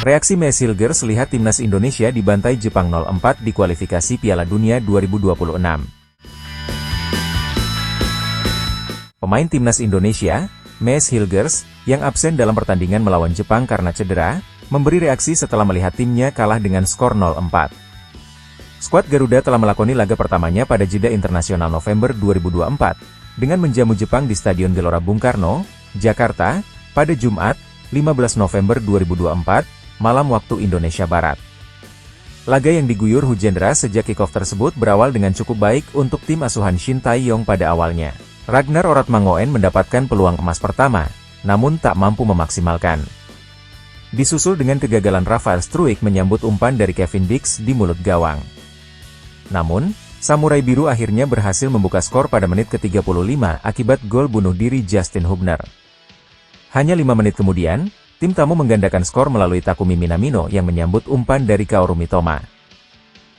Reaksi Mes Hilgers lihat timnas Indonesia dibantai Jepang 0-4 di kualifikasi Piala Dunia 2026. Pemain timnas Indonesia, Mes Hilgers, yang absen dalam pertandingan melawan Jepang karena cedera, memberi reaksi setelah melihat timnya kalah dengan skor 0-4. Skuad Garuda telah melakoni laga pertamanya pada jeda internasional November 2024, dengan menjamu Jepang di Stadion Gelora Bung Karno, Jakarta, pada Jumat, 15 November 2024, malam waktu Indonesia Barat. Laga yang diguyur hujan deras sejak kick-off tersebut berawal dengan cukup baik untuk tim asuhan Shin Tae-yong pada awalnya. Ragnar Oratmangoen mendapatkan peluang emas pertama, namun tak mampu memaksimalkan. Disusul dengan kegagalan Rafael Struijk menyambut umpan dari Kevin Dix di mulut gawang. Namun, Samurai Biru akhirnya berhasil membuka skor pada menit ke-35 akibat gol bunuh diri Justin Hubner. Hanya 5 menit kemudian, tim tamu menggandakan skor melalui Takumi Minamino yang menyambut umpan dari Kaoru Mitoma.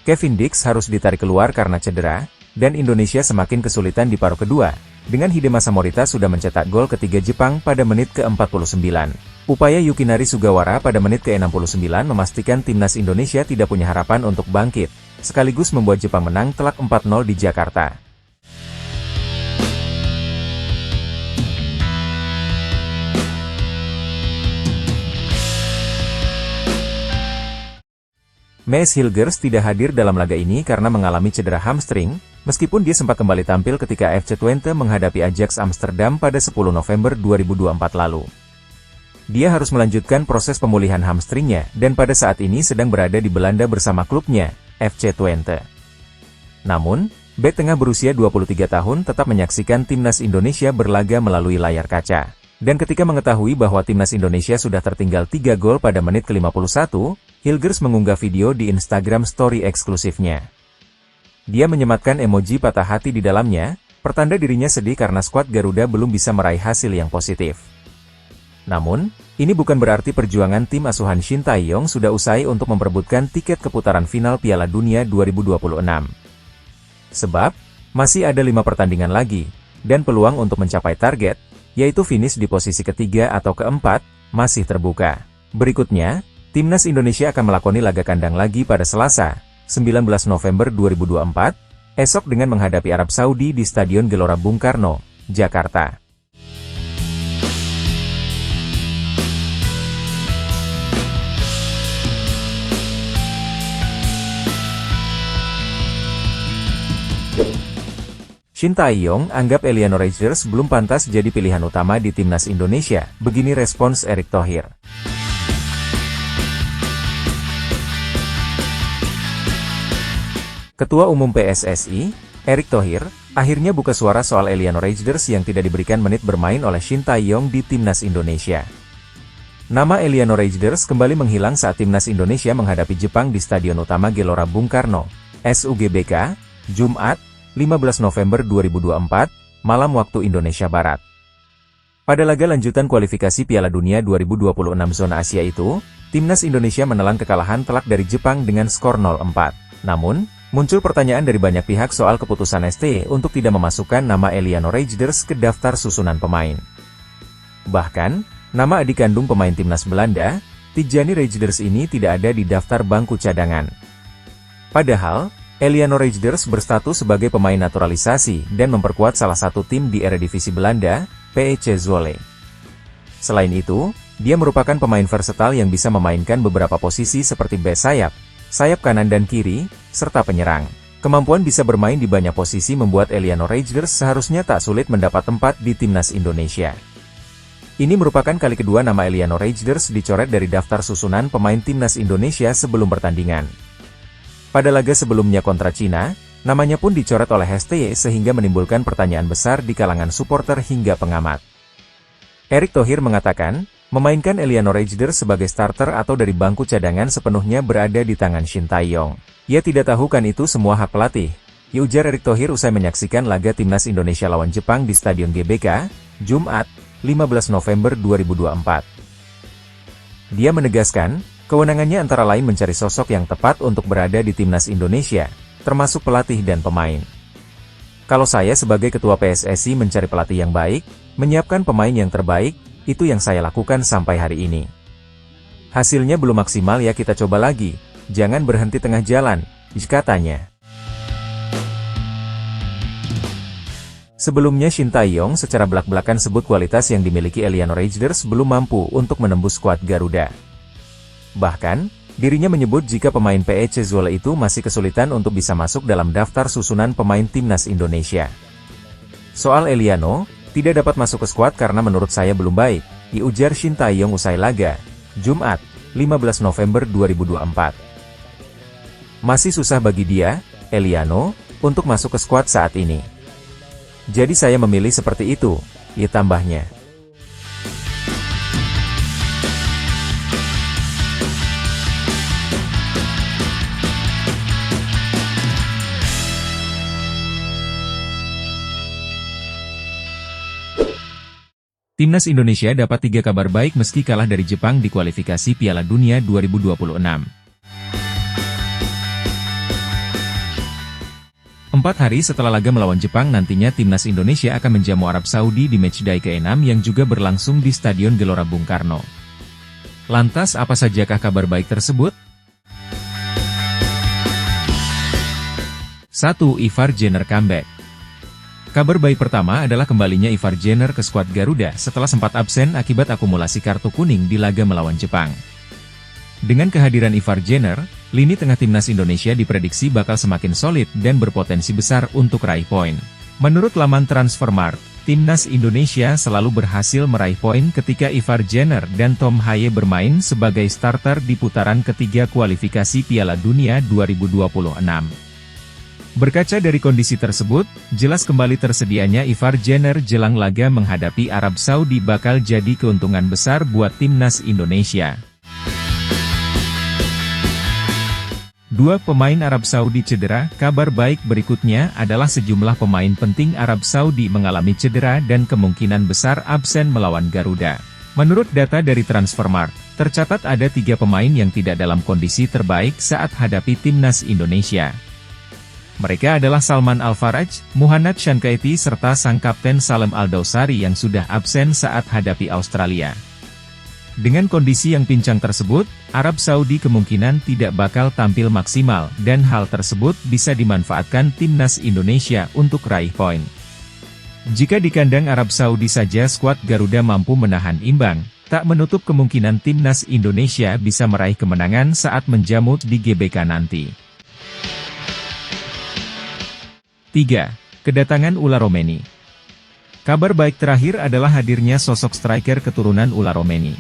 Kevin Dix harus ditarik keluar karena cedera, dan Indonesia semakin kesulitan di paruh kedua, dengan Hidemasa Morita sudah mencetak gol ketiga Jepang pada menit ke-49. Upaya Yukinari Sugawara pada menit ke-69 memastikan timnas Indonesia tidak punya harapan untuk bangkit, sekaligus membuat Jepang menang telak 4-0 di Jakarta. Mes Hilgers tidak hadir dalam laga ini karena mengalami cedera hamstring, meskipun dia sempat kembali tampil ketika FC Twente menghadapi Ajax Amsterdam pada 10 November 2024 lalu. Dia harus melanjutkan proses pemulihan hamstringnya dan pada saat ini sedang berada di Belanda bersama klubnya, FC Twente. Namun, bek tengah berusia 23 tahun tetap menyaksikan timnas Indonesia berlaga melalui layar kaca. Dan ketika mengetahui bahwa timnas Indonesia sudah tertinggal 3 gol pada menit ke-51, Hilgers mengunggah video di Instagram Story eksklusifnya. Dia menyematkan emoji patah hati di dalamnya, pertanda dirinya sedih karena skuad Garuda belum bisa meraih hasil yang positif. Namun, ini bukan berarti perjuangan tim asuhan Shin Tae-yong sudah usai untuk memperebutkan tiket keputaran final Piala Dunia 2026. Sebab, masih ada 5 pertandingan lagi, dan peluang untuk mencapai target, yaitu finish di posisi ketiga atau keempat, masih terbuka. Berikutnya, timnas Indonesia akan melakoni laga kandang lagi pada Selasa, 19 November 2024, esok dengan menghadapi Arab Saudi di Stadion Gelora Bung Karno, Jakarta. Shin Tae-yong anggap Eliano Reijers belum pantas jadi pilihan utama di timnas Indonesia, begini respons Erick Thohir. Ketua Umum PSSI, Erick Thohir, akhirnya buka suara soal Eliano Reijers yang tidak diberikan menit bermain oleh Shin Tae-yong di timnas Indonesia. Nama Eliano Reijers kembali menghilang saat timnas Indonesia menghadapi Jepang di Stadion Utama Gelora Bung Karno, SUGBK, Jumat, 15 November 2024, malam waktu Indonesia Barat. Pada laga lanjutan kualifikasi Piala Dunia 2026 zona Asia itu, timnas Indonesia menelan kekalahan telak dari Jepang dengan skor 0-4. Namun, muncul pertanyaan dari banyak pihak soal keputusan ST untuk tidak memasukkan nama Eliano Reijers ke daftar susunan pemain. Bahkan, nama adik kandung pemain timnas Belanda, Tijani Reijers ini tidak ada di daftar bangku cadangan. Padahal, Eliano Reijers berstatus sebagai pemain naturalisasi dan memperkuat salah satu tim di Eredivisie Belanda, PEC Zwolle. Selain itu, dia merupakan pemain versatile yang bisa memainkan beberapa posisi seperti bek sayap, sayap kanan dan kiri, serta penyerang. Kemampuan bisa bermain di banyak posisi membuat Eliano Reijers seharusnya tak sulit mendapat tempat di timnas Indonesia. Ini merupakan kali kedua nama Eliano Reijers dicoret dari daftar susunan pemain timnas Indonesia sebelum pertandingan. Pada laga sebelumnya kontra Cina, namanya pun dicoret oleh STY sehingga menimbulkan pertanyaan besar di kalangan supporter hingga pengamat. Erick Thohir mengatakan, memainkan Eliano Reijers sebagai starter atau dari bangku cadangan sepenuhnya berada di tangan Shin Tae-yong. Ia tidak tahu kan itu semua hak pelatih, ujar Erick Thohir usai menyaksikan laga timnas Indonesia lawan Jepang di Stadion GBK, Jumat, 15 November 2024. Dia menegaskan, kewenangannya antara lain mencari sosok yang tepat untuk berada di timnas Indonesia, termasuk pelatih dan pemain. Kalau saya sebagai ketua PSSI mencari pelatih yang baik, menyiapkan pemain yang terbaik, itu yang saya lakukan sampai hari ini. Hasilnya belum maksimal ya, kita coba lagi. Jangan berhenti tengah jalan, katanya. Sebelumnya Shin Tae-yong secara belak-belakan sebut kualitas yang dimiliki Eleanor Raiders belum mampu untuk menembus skuad Garuda. Bahkan, dirinya menyebut jika pemain PEC Zwolle itu masih kesulitan untuk bisa masuk dalam daftar susunan pemain timnas Indonesia. Soal Eliano, tidak dapat masuk ke skuad karena menurut saya belum baik, diujar Shin Tae-yong usai laga, Jumat, 15 November 2024. Masih susah bagi dia, Eliano, untuk masuk ke skuad saat ini. Jadi saya memilih seperti itu, ya tambahnya. Timnas Indonesia dapat 3 kabar baik meski kalah dari Jepang di kualifikasi Piala Dunia 2026. 4 hari setelah laga melawan Jepang nantinya Timnas Indonesia akan menjamu Arab Saudi di matchday ke-6 yang juga berlangsung di Stadion Gelora Bung Karno. Lantas apa sajakah kabar baik tersebut? 1. Ivar Jenner comeback. Kabar baik pertama adalah kembalinya Ivar Jenner ke skuad Garuda setelah sempat absen akibat akumulasi kartu kuning di laga melawan Jepang. Dengan kehadiran Ivar Jenner, lini tengah timnas Indonesia diprediksi bakal semakin solid dan berpotensi besar untuk raih poin. Menurut laman Transfermarkt, timnas Indonesia selalu berhasil meraih poin ketika Ivar Jenner dan Tom Haye bermain sebagai starter di putaran ketiga kualifikasi Piala Dunia 2026. Berkaca dari kondisi tersebut, jelas kembali tersedianya Ivar Jenner jelang laga menghadapi Arab Saudi bakal jadi keuntungan besar buat timnas Indonesia. 2 pemain Arab Saudi cedera. Kabar baik berikutnya adalah sejumlah pemain penting Arab Saudi mengalami cedera dan kemungkinan besar absen melawan Garuda. Menurut data dari Transfermarkt, tercatat ada 3 pemain yang tidak dalam kondisi terbaik saat hadapi timnas Indonesia. Mereka adalah Salman Al-Faraj, Muhannad Shankaiti serta sang kapten Salem Al-Dawsari yang sudah absen saat hadapi Australia. Dengan kondisi yang pincang tersebut, Arab Saudi kemungkinan tidak bakal tampil maksimal dan hal tersebut bisa dimanfaatkan timnas Indonesia untuk raih poin. Jika di kandang Arab Saudi saja skuad Garuda mampu menahan imbang, tak menutup kemungkinan timnas Indonesia bisa meraih kemenangan saat menjamu di GBK nanti. 3. Kedatangan Ula Romeni. Kabar baik terakhir adalah hadirnya sosok striker keturunan Ula Romeni.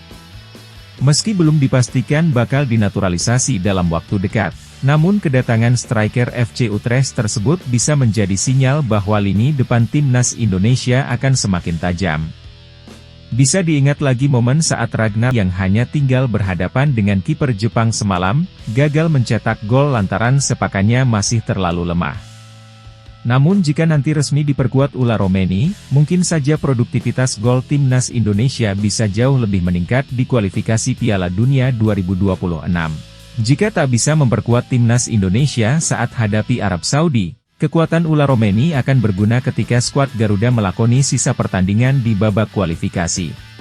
Meski belum dipastikan bakal dinaturalisasi dalam waktu dekat, namun kedatangan striker FC Utrecht tersebut bisa menjadi sinyal bahwa lini depan timnas Indonesia akan semakin tajam. Bisa diingat lagi momen saat Ragnar yang hanya tinggal berhadapan dengan kiper Jepang semalam, gagal mencetak gol lantaran sepakannya masih terlalu lemah. Namun jika nanti resmi diperkuat Ula Romeni, mungkin saja produktivitas gol timnas Indonesia bisa jauh lebih meningkat di kualifikasi Piala Dunia 2026. Jika tak bisa memperkuat timnas Indonesia saat hadapi Arab Saudi, kekuatan Ula Romeni akan berguna ketika skuad Garuda melakoni sisa pertandingan di babak kualifikasi.